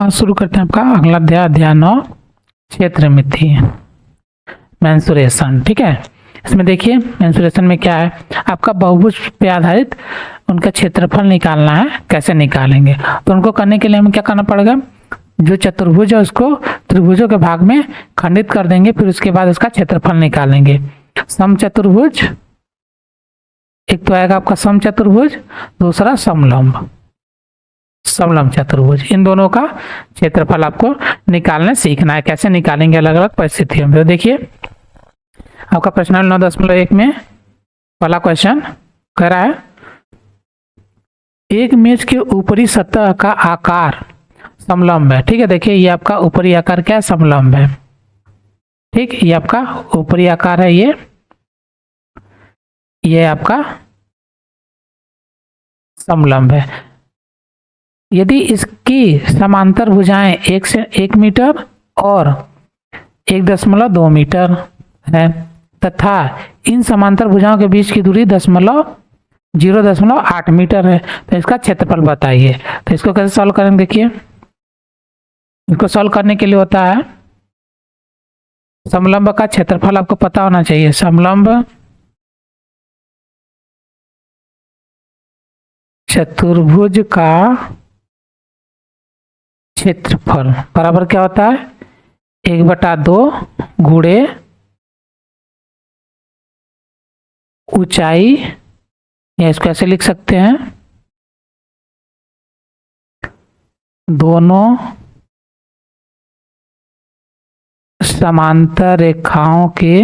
आज शुरू करते हैं आपका अगला अध्याय, अध्याय 9 क्षेत्रमिति मेंसुरेशन। ठीक है, इसमें देखिए मेंसुरेशन में क्या है, आपका बहुभुज पे आधारित उनका क्षेत्रफल निकालना है। कैसे निकालेंगे, तो उनको करने के लिए हमें क्या करना पड़ेगा, जो चतुर्भुज है उसको त्रिभुजों के भाग में खंडित कर देंगे, फिर उसके बाद उसका क्षेत्रफल निकालेंगे। समचतुर्भुज, एक तो आएगा आपका समचतुर्भुज, दूसरा समलंब, समलंब चतुर्भुज। इन दोनों का क्षेत्रफल आपको निकालना सीखना है। कैसे निकालेंगे अलग अलग परिस्थितियों में। तो देखिए आपका प्रश्न 9.1 में पहला क्वेश्चन कह रहा है, एक मेज के ऊपरी सतह का आकार समलंब है। ठीक है, देखिए ये आपका ऊपरी आकार क्या है, समलंब है। ठीक, ये आपका ऊपरी आकार है, ये आपका समलंब है। यदि इसकी समांतर भुजाएं 1 मीटर और 1.2 मीटर है तथा इन समांतर भुजाओं के बीच की दूरी 0.8 मीटर है, तो इसका क्षेत्रफल बताइए। तो इसको कैसे सॉल्व करेंगे, देखिए इसको सॉल्व करने के लिए होता है समलंब का क्षेत्रफल आपको पता होना चाहिए। समलंब चतुर्भुज का क्षेत्रफल बराबर क्या होता है, 1/2 गुणे ऊंचाई, या इसको ऐसे लिख सकते हैं, दोनों समांतर रेखाओं के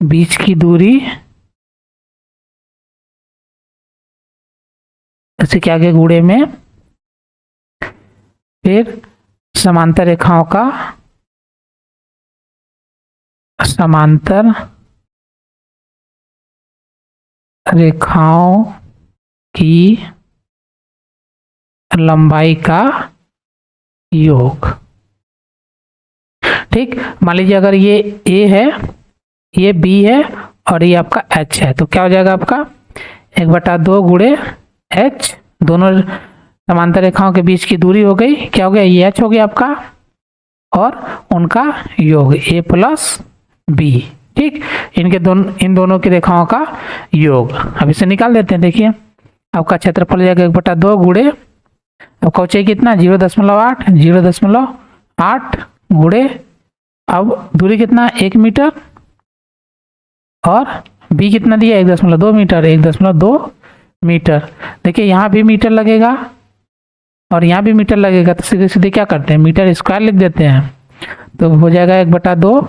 बीच की दूरी, ऐसे क्या आगे गुणे में, फिर समांतर रेखाओं का, समांतर रेखाओं की लंबाई का योग। ठीक, मान लीजिए अगर ये ए है, ये बी है और ये आपका एच है, तो क्या हो जाएगा आपका 1/2 गुणे एच, दोनों समांतर रेखाओं के बीच की दूरी हो गई, क्या हो गया, ये एच हो गया आपका, और उनका योग ए प्लस बी। ठीक, इन दोनों की रेखाओं का योग। अब इसे निकाल देते हैं। देखिए आपका क्षेत्रफल हो जाएगा 1/2 गुणे, आपका ऊंचाई कितना 0.8 गुणे, अब दूरी कितना 1 मीटर और बी कितना दिया 1.2 मीटर, 1.2 मीटर। देखिए यहाँ भी मीटर लगेगा और यहाँ भी मीटर लगेगा, तो सीधे सीधे क्या करते हैं, मीटर स्क्वायर लिख देते हैं। तो हो जाएगा 1/2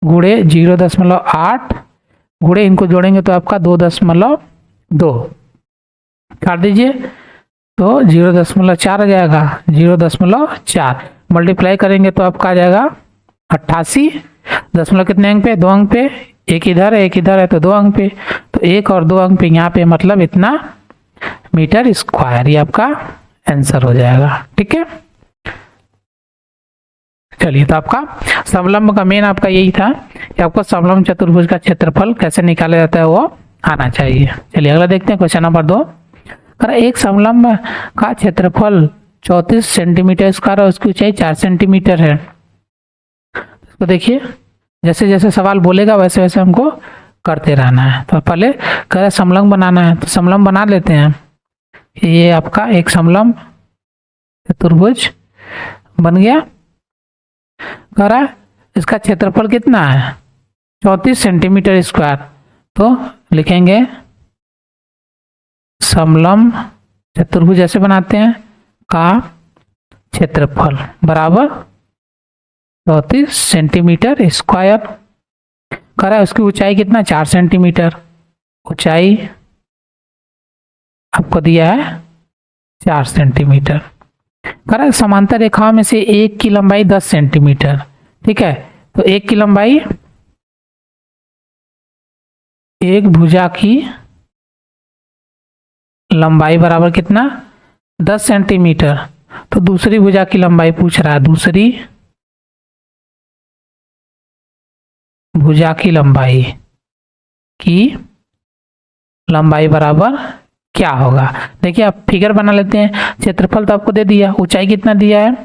गुणे 0.8 गुणे, इनको जोड़ेंगे तो आपका 2.2 काट दीजिए, तो 0.4 आ जाएगा, 0.4 मल्टीप्लाई करेंगे तो आपका आ जाएगा 88। दशमलव कितने अंक पे, 2 अंक पे, एक इधर है तो 2 अंक पे, तो 1 और 2 अंक पे यहाँ पे, मतलब इतना मीटर स्क्वायर, ये आपका आंसर हो जाएगा। ठीक है, चलिए तो आपका समलंब का मेन आपका यही था कि आपको समलंब चतुर्भुज का क्षेत्रफल कैसे निकाला जाता है वो आना चाहिए। चलिए अगला देखते हैं, क्वेश्चन नंबर 2। एक समलंब का क्षेत्रफल 34 सेंटीमीटर स्क्वायर और उसकी ऊंचाई 4 सेंटीमीटर है। तो देखिए जैसे जैसे सवाल बोलेगा वैसे वैसे हमको करते रहना है। तो पहले कह रहा है समलंब बनाना है, तो समलंब बना लेते हैं। ये आपका एक समलंब चतुर्भुज बन गया। कह रहा है इसका क्षेत्रफल कितना है 34 सेंटीमीटर स्क्वायर, तो लिखेंगे समलंब चतुर्भुज ऐसे बनाते हैं का क्षेत्रफल बराबर 34 सेंटीमीटर स्क्वायर। कह रहा है उसकी ऊंचाई कितना 4 सेंटीमीटर, ऊंचाई आपको दिया है 4 सेंटीमीटर। कह रहा है समांतर रेखाओं में से एक की लंबाई 10 सेंटीमीटर। ठीक है, तो एक की लंबाई, एक भुजा की लंबाई बराबर कितना 10 सेंटीमीटर, तो दूसरी भुजा की लंबाई पूछ रहा है, दूसरी भुजा की लंबाई बराबर क्या होगा। देखिए आप फिगर बना लेते हैं। क्षेत्रफल तो आपको दे दिया, ऊंचाई कितना दिया है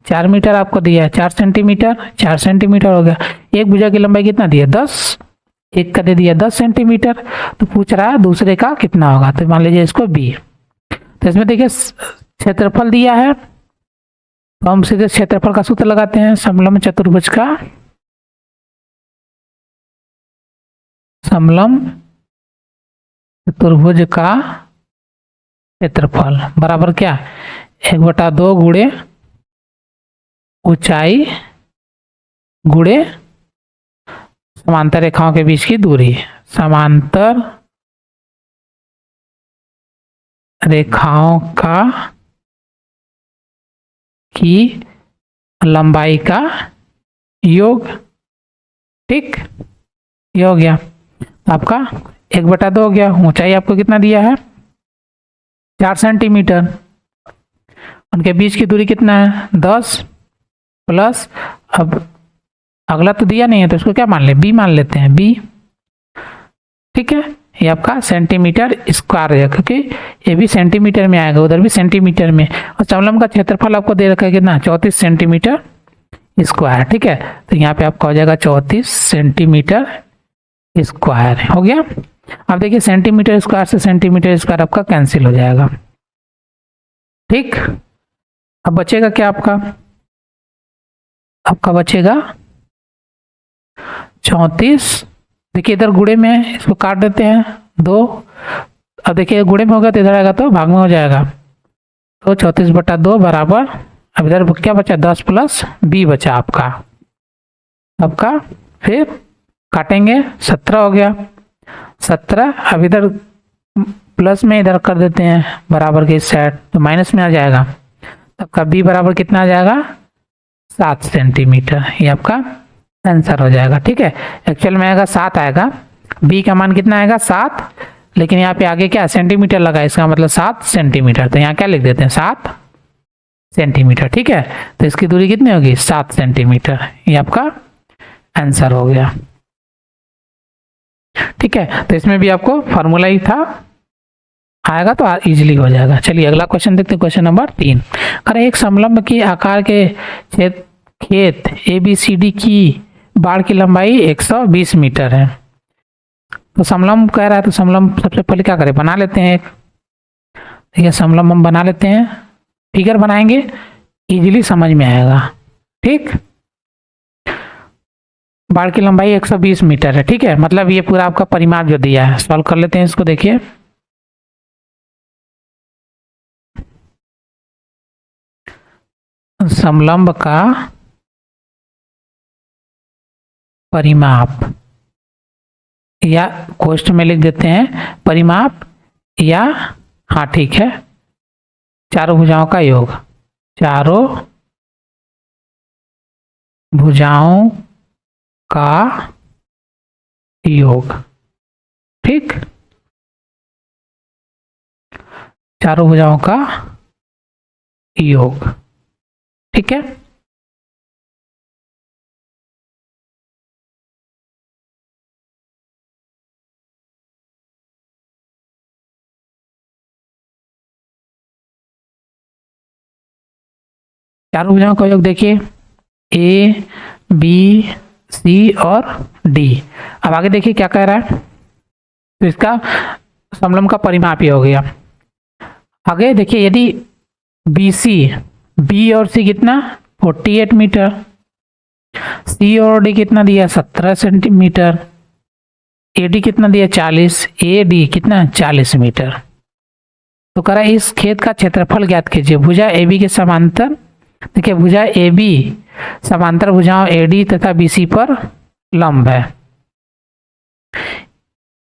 4 मीटर आपको दिया है, 4 सेंटीमीटर, 4 सेंटीमीटर हो गया। एक भुजा की लंबाई कितना दिया 10, एक का दे दिया 10 सेंटीमीटर। तो पूछ रहा है दूसरे का कितना होगा, तो मान लीजिए इसको बी। तो इसमें देखिए क्षेत्रफल दिया है, तो हम सीधे क्षेत्रफल का सूत्र लगाते हैं। समलंब चतुर्भुज का क्षेत्रफल बराबर क्या 1/2 गुणे ऊंचाई गुणे समांतर रेखाओं के बीच की दूरी। समांतर रेखाओं की लंबाई का योग। ठीक, ये हो गया आपका 1/2 हो गया। ऊंचाई आपको कितना दिया है 4 सेंटीमीटर। उनके बीच की दूरी कितना है 10 प्लस, अब अगला तो दिया नहीं है तो इसको क्या मान ले बी मान लेते हैं, बी। ठीक है, ये आपका सेंटीमीटर स्क्वायर है, क्योंकि ये भी सेंटीमीटर में आएगा, उधर भी सेंटीमीटर में। और समलंब का क्षेत्रफल आपको दे रखा है कितना 34 सेंटीमीटर स्क्वायर। ठीक है, तो यहाँ पे आपका हो जाएगा 34 सेंटीमीटर स्क्वायर। हो गया। अब देखिए सेंटीमीटर स्क्वायर से सेंटीमीटर स्क्वायर आपका कैंसिल हो जाएगा। ठीक, अब बचेगा क्या आपका बचेगा 34। देखिए इधर गुणे में है, इसको काट देते हैं 2। अब देखिए गुणे में होगा तो इधर आएगा तो भाग में हो जाएगा। तो 34/2 बराबर, अब इधर क्या बचा 10 प्लस बी बचा आपका। फिर काटेंगे 17 हो गया 17। अब इधर प्लस में इधर कर देते हैं बराबर के इस साइड, तो माइनस में आ जाएगा। आपका बी बराबर कितना आ जाएगा 7 सेंटीमीटर। ये आपका आंसर हो जाएगा। ठीक है, एक्चुअल में आएगा 7 आएगा, बी का मान कितना आएगा 7, लेकिन यहाँ पे आगे क्या सेंटीमीटर लगा, इसका मतलब 7 सेंटीमीटर। तो यहाँ क्या लिख देते हैं 7 सेंटीमीटर। ठीक है, तो इसकी दूरी कितनी होगी 7 सेंटीमीटर। ये आपका आंसर हो गया। ठीक है, तो इसमें भी आपको फॉर्मूला ही था, आएगा तो इजीली हो जाएगा। चलिए अगला क्वेश्चन देखते हैं, क्वेश्चन नंबर 3। अरे एक समलंब के आकार के खेत ABCD की बाड़ की लंबाई 120 मीटर है। तो समलंब कह रहा है, तो समलंब सबसे पहले क्या करें बना लेते हैं एक। ठीक है, समलंब हम बना लेते हैं, फिगर बनाएंगे, इजीली समझ में आएगा। ठीक, बाड़ की लंबाई 120 मीटर है। ठीक है, मतलब ये पूरा आपका परिमाप जो दिया है, सॉल्व कर लेते हैं इसको। देखिए समलंब का परिमाप, या कोष्ठ में लिख देते हैं परिमाप, या हाँ ठीक है चारों भुजाओं का योग, चारों भुजाओं का योग। ठीक, चारों भुजाओं का योग। ठीक है, चारों भुजाओं का योग देखिए A B C और D। अब आगे देखिए क्या कह रहा है, तो इसका समलंब का परिमाप ही हो गया। आगे देखिए यदि BC, B और C कितना 48 मीटर, C और D कितना दिया 17 सेंटीमीटर, AD कितना दिया 40, AD कितना 40 मीटर। तो कह रहा है इस खेत का क्षेत्रफल ज्ञात कीजिए। भुजा AB के समांतर, देखिए भुजा AB समांतर भुजाओं AD तथा BC पर लंब है।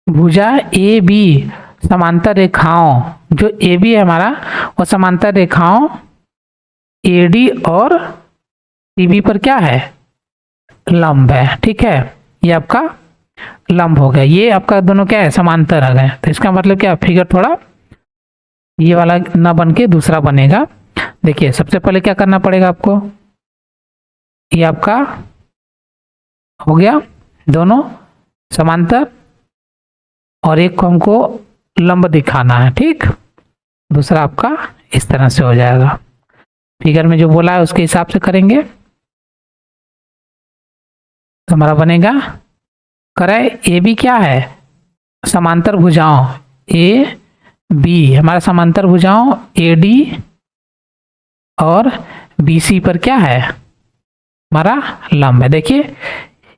भुजा AB समांतर रेखाओं, जो AB है हमारा वो समांतर रेखाओं AD और CB पर क्या है लंब है। ठीक है, ये आपका लंब हो गया। ये आपका दोनों क्या है समांतर आ गए। तो इसका मतलब क्या फिगर थोड़ा ये वाला ना बन के दूसरा बनेगा। देखिए सबसे पहले क्या करना पड़ेगा आपको, ये आपका हो गया दोनों समांतर, और एक को हमको लंब दिखाना है, ठीक। दूसरा आपका इस तरह से हो जाएगा, फिगर में जो बोला है उसके हिसाब से करेंगे तो हमारा बनेगा, करें ए बी क्या है, समांतर भुजाओं ए बी, हमारा समांतर भुजाओं ए डी और बी सी पर क्या है, हमारा लंब है। देखिए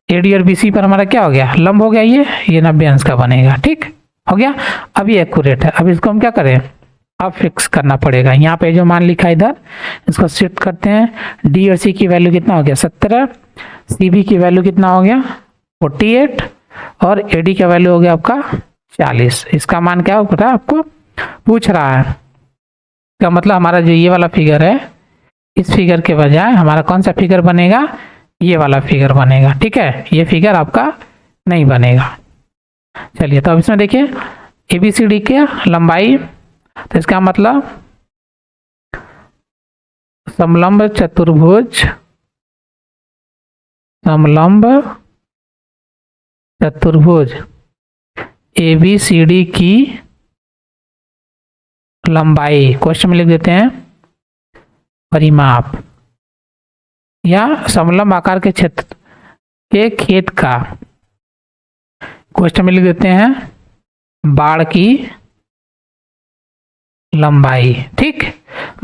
ए डी और बी सी पर हमारा क्या हो गया, लंब हो गया, ये 90 अंश का बनेगा, ठीक हो गया। अब ये एक्यूरेट है। अब इसको हम क्या करें, अब फिक्स करना पड़ेगा। यहाँ पे जो मान लिखा है इधर इसको शिफ्ट करते हैं। डी और सी की वैल्यू कितना हो गया 17, सी बी की वैल्यू कितना हो गया 48 और ए डी का वैल्यू हो गया आपका 40। इसका मान क्या होता है आपको पूछ रहा है। इसका मतलब हमारा जो ये वाला फिगर है, इस फिगर के बजाय हमारा कौन सा फिगर बनेगा, ये वाला फिगर बनेगा, ठीक है। ये फिगर आपका नहीं बनेगा। चलिए तो अब इसमें देखिए ए बी सी डी की लंबाई, तो इसका मतलब समलंब चतुर्भुज, समलंब चतुर्भुज ए बी सी डी की लंबाई, क्वेश्चन में लिख देते हैं परिमाप, या समलंब आकार के क्षेत्र के खेत का, क्वेश्चन में लिख देते हैं बाड़ की लंबाई, ठीक।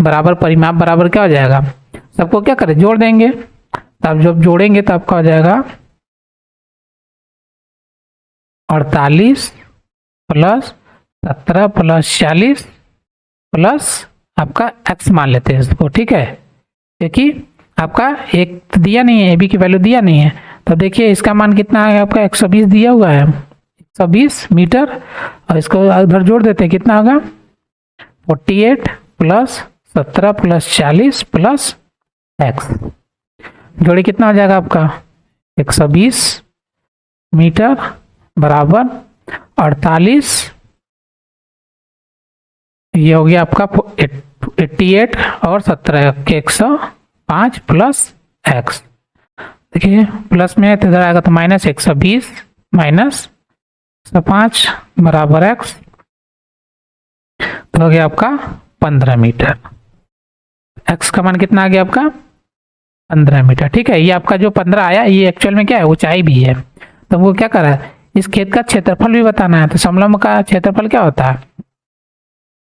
बराबर परिमाप बराबर क्या हो जाएगा, सबको क्या करें जोड़ देंगे, तब जब जोड़ेंगे तो आपका हो जाएगा 48 प्लस 17 प्लस 40 प्लस आपका x मान लेते हैं इसको, ठीक है। क्योंकि आपका एक दिया नहीं है, ए बी की वैल्यू दिया नहीं है, तो देखिए इसका मान कितना है आपका 120 दिया हुआ है, 120 मीटर, और इसको उधर जोड़ देते हैं कितना होगा 48 प्लस 17 प्लस 40 प्लस x, जोड़े कितना हो जाएगा आपका 120 मीटर बराबर 48, ये हो गया आपका 88 और 17 के 105 प्लस x, देखिए प्लस में तो इधर आएगा तो माइनस 120 माइनस 105 बराबर x, तो हो गया आपका 15 मीटर। x का मान कितना आ गया आपका 15 मीटर, ठीक है। ये आपका जो 15 आया ये एक्चुअल में क्या है ऊंचाई भी है, तो वो क्या कर रहा है इस खेत का क्षेत्रफल भी बताना है, तो समलंब का क्षेत्रफल क्या होता है,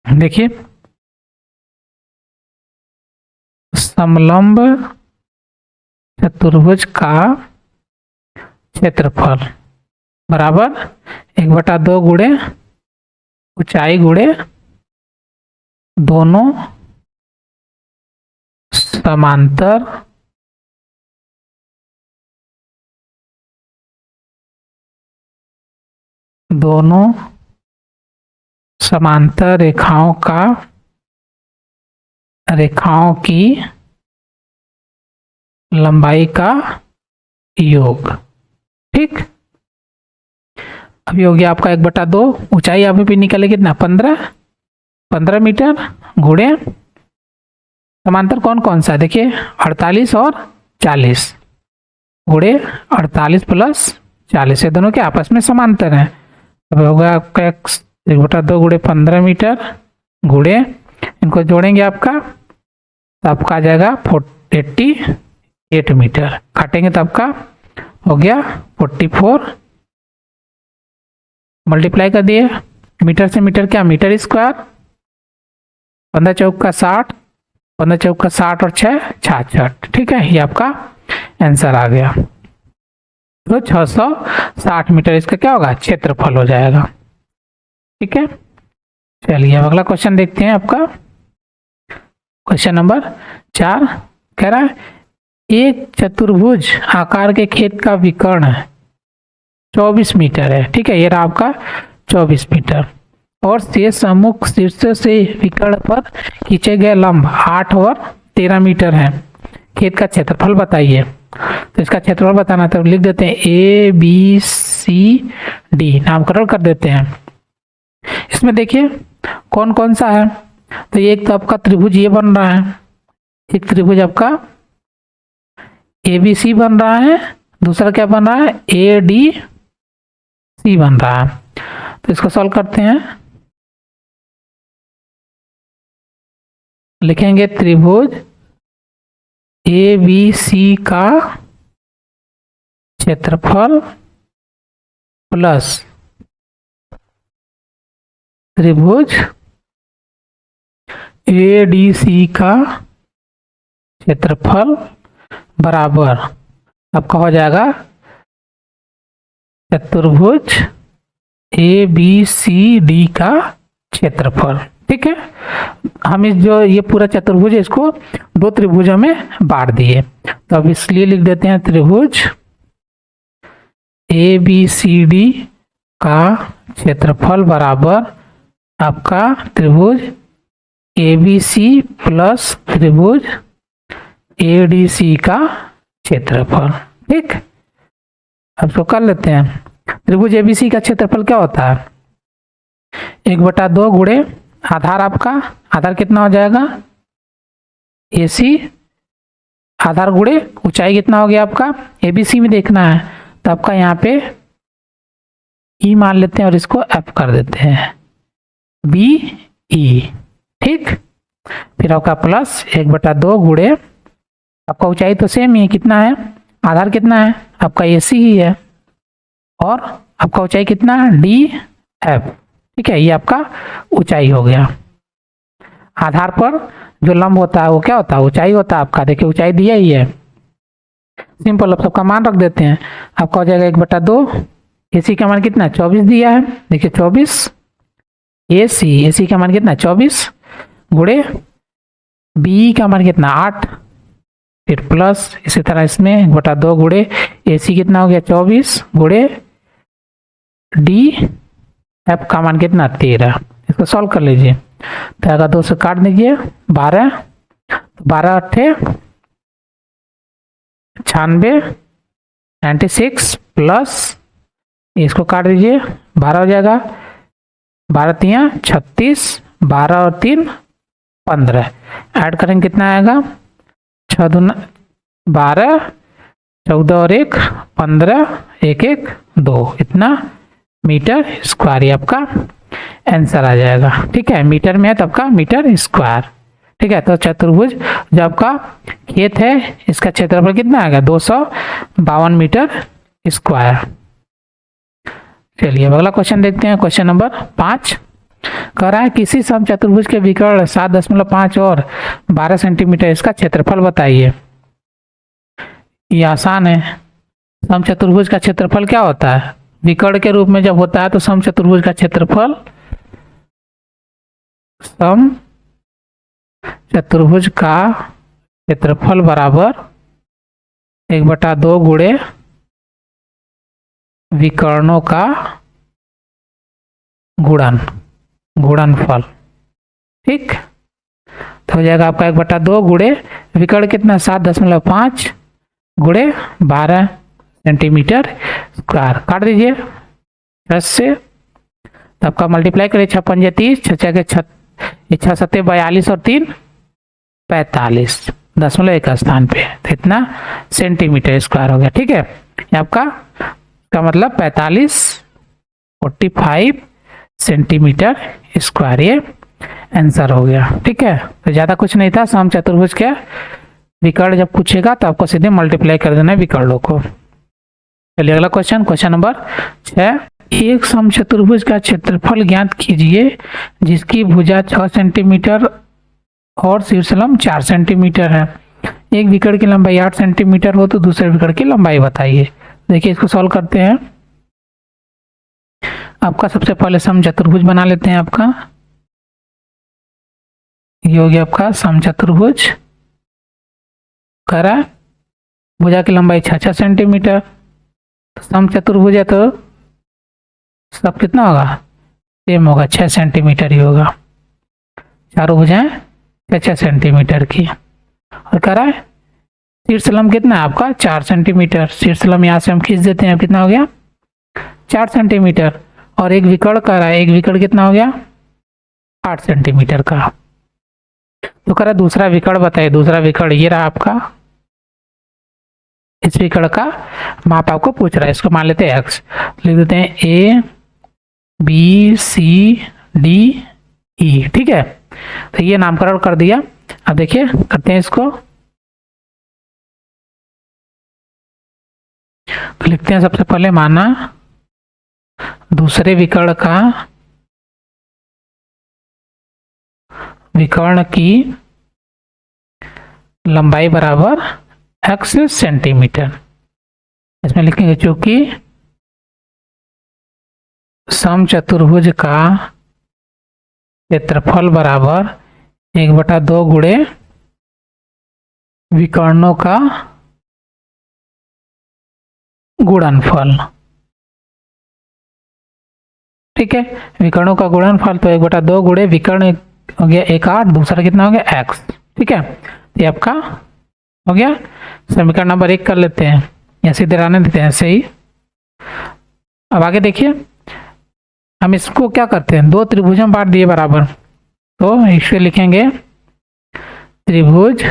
देखिए समलंब चतुर्भुज का क्षेत्रफल बराबर 1/2 गुणे ऊंचाई गुणे दोनों समांतर रेखाओं की लंबाई का योग, ठीक। अभी हो गया आपका 1/2, ऊंचाई अभी भी निकले कितना 15 मीटर गुणे समांतर कौन कौन सा है, देखिए 48 और 40 गुणे 48 प्लस 40, ये दोनों के आपस में समांतर हैं। अब होगा आपका 1/2 गुणे 15 मीटर गुणे, इनको जोड़ेंगे आपका तो आपका आ जाएगा 88 मीटर, काटेंगे तो आपका हो गया 44, मल्टीप्लाई कर दिए मीटर से मीटर क्या मीटर स्क्वायर, 15 चौक का 60, 15 चौक का 60 और 6 66, ठीक है। ये आपका आंसर आ गया, तो 660 मीटर इसका क्या होगा क्षेत्रफल हो जाएगा, ठीक है। चलिए अब अगला क्वेश्चन देखते हैं आपका क्वेश्चन नंबर 4, कह रहा है एक चतुर्भुज आकार के खेत का विकर्ण 24 मीटर है, ठीक है। ये रहा आपका 24 मीटर और शेष सम्मुख शीर्ष से विकर्ण पर खींचे गए लंब 8 और 13 मीटर है, खेत का क्षेत्रफल बताइए। तो इसका क्षेत्रफल बताना तो लिख देते हैं ए बी सी डी, नामकरण कर देते हैं। इसमें देखिए कौन कौन सा है, तो एक तो आपका त्रिभुज ये बन रहा है, एक त्रिभुज आपका ए बी सी बन रहा है, दूसरा क्या बन रहा है ए डी सी बन रहा है। तो इसको सॉल्व करते हैं, लिखेंगे त्रिभुज ए बी सी का क्षेत्रफल प्लस त्रिभुज ए डी सी का क्षेत्रफल बराबर आपका हो जाएगा चतुर्भुज ए बी सी डी का क्षेत्रफल। ठीक है, हम इस जो ये पूरा चतुर्भुज है इसको दो त्रिभुजों में बांट दिए, तो अब इसलिए लिख देते हैं त्रिभुज ए बी सी डी का क्षेत्रफल बराबर आपका त्रिभुज ए बी सी प्लस त्रिभुज ए डी सी का क्षेत्रफल। ठीक, अब इसको कर लेते हैं। त्रिभुज ए बी सी का क्षेत्रफल क्या होता है? 1/2 गुणे आधार, आपका आधार कितना हो जाएगा ए सी, आधार गुणे ऊंचाई कितना हो गया आपका ए बी सी में देखना है, तो आपका यहाँ पे ई मान लेते हैं और इसको एफ कर देते हैं बी ई। ठीक, फिर आपका प्लस 1/2 गुणे आपका ऊंचाई तो सेम ही है, कितना है आधार कितना है आपका ए सी ही है, और आपका ऊंचाई कितना है डी एफ। ठीक है, ये आपका ऊंचाई हो गया। आधार पर जो लंब होता है वो क्या होता है ऊंचाई होता है आपका। देखिए ऊंचाई दिया ही है, सिंपल। अब सबका मान रख देते हैं, आपका हो जाएगा 1/2। ए सी का मान कितना है 24 दिया है, देखिए 24 ए सी का मान कितना 24 गुणे बी का मान कितना 8, फिर प्लस इसी तरह इसमें 1/2 गुणे ए सी कितना हो गया 24 गुणे डी एफ का मान कितना 13। इसको सॉल्व कर लीजिए, तो अगर 2 से काट दीजिए 12, 12 अट्ठे 96 96 प्लस इसको काट दीजिए 12 हो जाएगा, 12 तियां 36, 12 और 3 15, ऐड करेंगे कितना आएगा 6 दूना 12, 14 और 1 15, 1 1 2, इतना मीटर स्क्वायर, ये आपका आंसर आ जाएगा। ठीक है, मीटर में है तो आपका मीटर स्क्वायर। ठीक है, तो चतुर्भुज जो आपका खेत है इसका क्षेत्रफल कितना आएगा 252 मीटर स्क्वायर। चलिए अब अगला क्वेश्चन देखते हैं। क्वेश्चन नंबर 5 कह रहा है किसी सम चतुर्भुज के विकर्ण 7.5 और 12 सेंटीमीटर, इसका क्षेत्रफल बताइए। ये आसान है। सम चतुर्भुज का क्षेत्रफल क्या होता है? विकर्ण के रूप में जब होता है तो सम चतुर्भुज का क्षेत्रफल, सम चतुर्भुज का क्षेत्रफल बराबर 1/2 गुणे विकर्णों का गुणनफल। ठीक, तो हो जाएगा आपका 1/2 गुणे विकर्ण कितना 7.5 गुणे 12 सेंटीमीटर स्क्वायर। काट दीजिए 10 से, तो आपका मल्टीप्लाई करिए 6 पंजे 30, 6 के 6 7 42 और 3 45, 0.1 का स्थान पे, तो इतना सेंटीमीटर स्क्वायर हो गया। ठीक है, ये आपका का मतलब 45 सेंटीमीटर स्क्वायर, ये आंसर हो गया। ठीक है, तो ज़्यादा कुछ नहीं था। सम चतुर्भुज के विकर्ण जब पूछेगा तो आपको सीधे मल्टीप्लाई कर देना है विकर्णों को। चलिए अगला क्वेश्चन, क्वेश्चन नंबर 6। एक सम चतुर्भुज का क्षेत्रफल ज्ञात कीजिए जिसकी भुजा 6 सेंटीमीटर और शीर्षलंब 4 सेंटीमीटर है। एक विकर्ण की लंबाई 8 सेंटीमीटर हो तो दूसरे विकर्ण की लंबाई बताइए। देखिए इसको सॉल्व करते हैं। आपका सबसे पहले सम चतुर्भुज बना लेते हैं। आपका ये हो गया आपका सम चतुर्भुज। कह रहा है भुजा की लंबाई 6 सेंटीमीटर, तो सम चतुर्भुज है तो सब कितना होगा सेम होगा, 6 सेंटीमीटर ही होगा। चारों भुजाएं 6 सेंटीमीटर की। और कह रहा है शीर्षलंब कितना है आपका 4 सेंटीमीटर। शीर्षलंब यहाँ से हम खींच देते हैं, कितना हो गया 4 सेंटीमीटर। और एक विकर्ण कह रहा है, एक विकर्ण कितना हो गया 8 सेंटीमीटर का। तो कह रहा है दूसरा विकर्ण बताइए। दूसरा विकर्ण ये रहा आपका, इस विकर्ण का माप आपको पूछ रहा है। इसको मान लेते हैं एक्स, लिख देते हैं A B C D E. ठीक है, तो ये नामकरण कर दिया। अब देखिए करते हैं इसको, तो लिखते हैं सबसे पहले माना दूसरे विकर्ण का विकर्ण की लंबाई बराबर x सेंटीमीटर। इसमें लिखेंगे चूंकि समचतुर्भुज का क्षेत्रफल बराबर 1/2 गुणे विकर्णों का गुणनफल। ठीक है, विकर्णों का गुणनफल तो 1/2 गुणे विकर्ण हो गया 1 8, दूसरा कितना हो गया x। ठीक है, ये आपका हो गया। समीकरण नंबर 1 कर लेते हैं या सीधे रहने देते हैं ऐसे ही। अब आगे देखिए, हम इसको क्या करते हैं, 2 त्रिभुजों में बांट दिए बराबर, तो इससे लिखेंगे त्रिभुज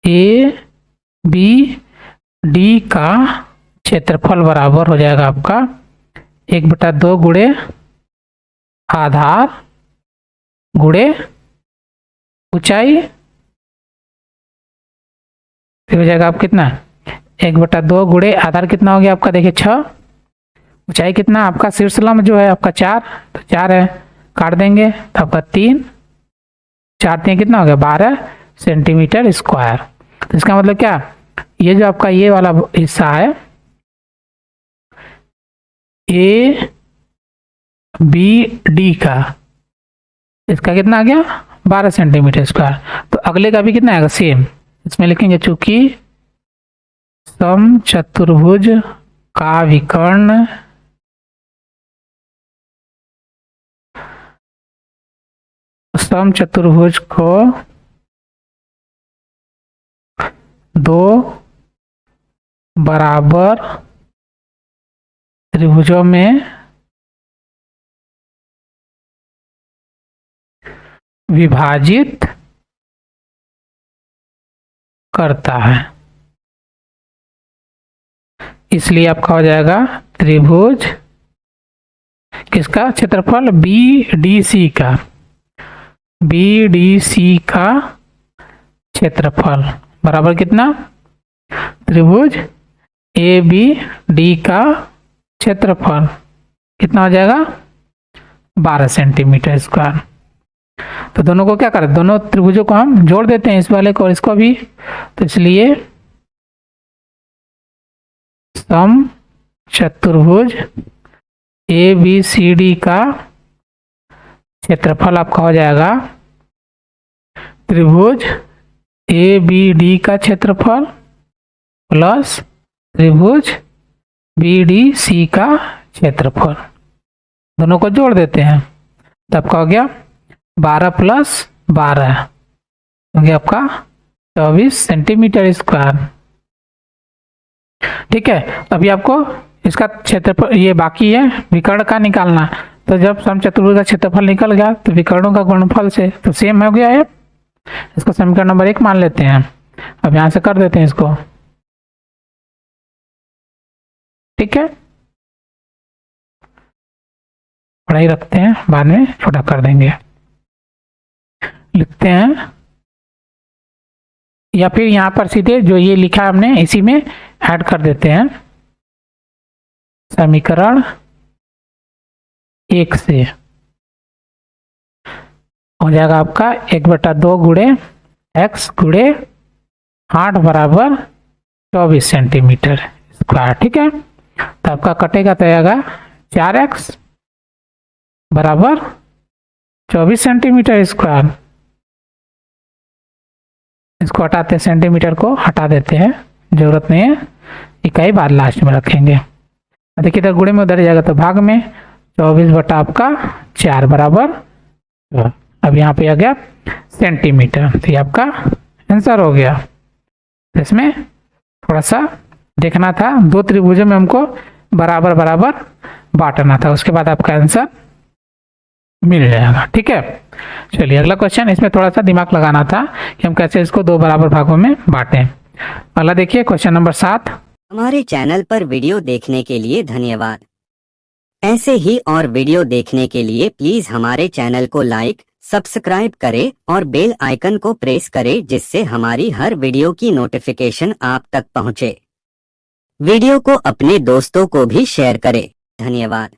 ए बी डी का क्षेत्रफल बराबर हो जाएगा आपका 1/2 गुणे आधार गुणे ऊंचाई। फिर हो जाएगा आप कितना 1/2 गुणे आधार कितना हो गया आपका, देखिए 6, ऊंचाई कितना आपका शीर्ष लंब जो है आपका 4, तो 4 है, काट देंगे तो आपका 3, 4 3 कितना हो गया 12 सेंटीमीटर स्क्वायर। तो इसका मतलब क्या, ये जो आपका ये वाला हिस्सा है ए बी डी का, इसका कितना आ गया 12 सेंटीमीटर स्क्वायर। तो अगले का भी कितना आएगा सेम, इसमें लिखेंगे चूंकि समचतुर्भुज का विकर्ण समचतुर्भुज को 2 बराबर त्रिभुजों में विभाजित करता है, इसलिए आपका हो जाएगा त्रिभुज किसका क्षेत्रफल बी डी सी का, बी डी सी का क्षेत्रफल बराबर कितना, त्रिभुज ए बी डी का क्षेत्रफल कितना हो जाएगा 12 सेंटीमीटर स्क्वायर। तो दोनों को क्या करें, दोनों त्रिभुजों को हम जोड़ देते हैं, इस वाले को और इसको भी। तो इसलिए सम चतुर्भुज ए बी सी डी का क्षेत्रफल आपका हो जाएगा त्रिभुज ए बी डी का क्षेत्रफल प्लस त्रिभुज बी डी सी का क्षेत्रफल, दोनों को जोड़ देते हैं तो आपका हो गया 12 + 12 हो गया आपका 24 सेंटीमीटर स्क्वायर। ठीक है, अभी आपको इसका क्षेत्रफल ये बाकी है विकर्ण का निकालना। तो जब समचतुर्भुज का क्षेत्रफल निकल गया तो विकर्णों का गुणनफल से तो सेम हो गया है, इसको समीकरण नंबर 1 मान लेते हैं। अब यहां से कर देते हैं इसको। ठीक है, पढ़ाई रखते हैं, बाद में छोटा कर देंगे। लिखते हैं या फिर यहां पर सीधे जो ये लिखा हमने इसी में ऐड कर देते हैं। समीकरण 1 से हो जाएगा आपका 1/2 गुणे x गुणे 8 बराबर 24 सेंटीमीटर स्क्वायर। ठीक है, तो आपका कटेगा तो आएगा 4x बराबर 24 सेंटीमीटर स्क्वायर। इसको हटाते हैं, सेंटीमीटर को हटा देते हैं, जरूरत नहीं है, इकाई बाद लास्ट में रखेंगे। देखिए इधर गुणे में उधर जाएगा तो भाग में 24 बटा आपका 4 बराबर, अब यहाँ पे आ गया सेंटीमीटर। तो ये आपका आंसर हो गया। इसमें थोड़ा सा देखना था, 2 त्रिभुजों में हमको बराबर बराबर बांटना था, उसके बाद आपका आंसर मिल जाएगा। ठीक है, चलिए अगला क्वेश्चन, इसमें थोड़ा सा दिमाग लगाना था कि हम कैसे इसको 2 बराबर भागों में बांटें। अगला देखिए क्वेश्चन नंबर 7। हमारे चैनल पर वीडियो देखने के लिए धन्यवाद। ऐसे ही और वीडियो देखने के लिए प्लीज हमारे चैनल को लाइक, सब्सक्राइब करें और बेल आइकन को प्रेस करें जिससे हमारी हर वीडियो की नोटिफिकेशन आप तक पहुंचे। वीडियो को अपने दोस्तों को भी शेयर करें। धन्यवाद।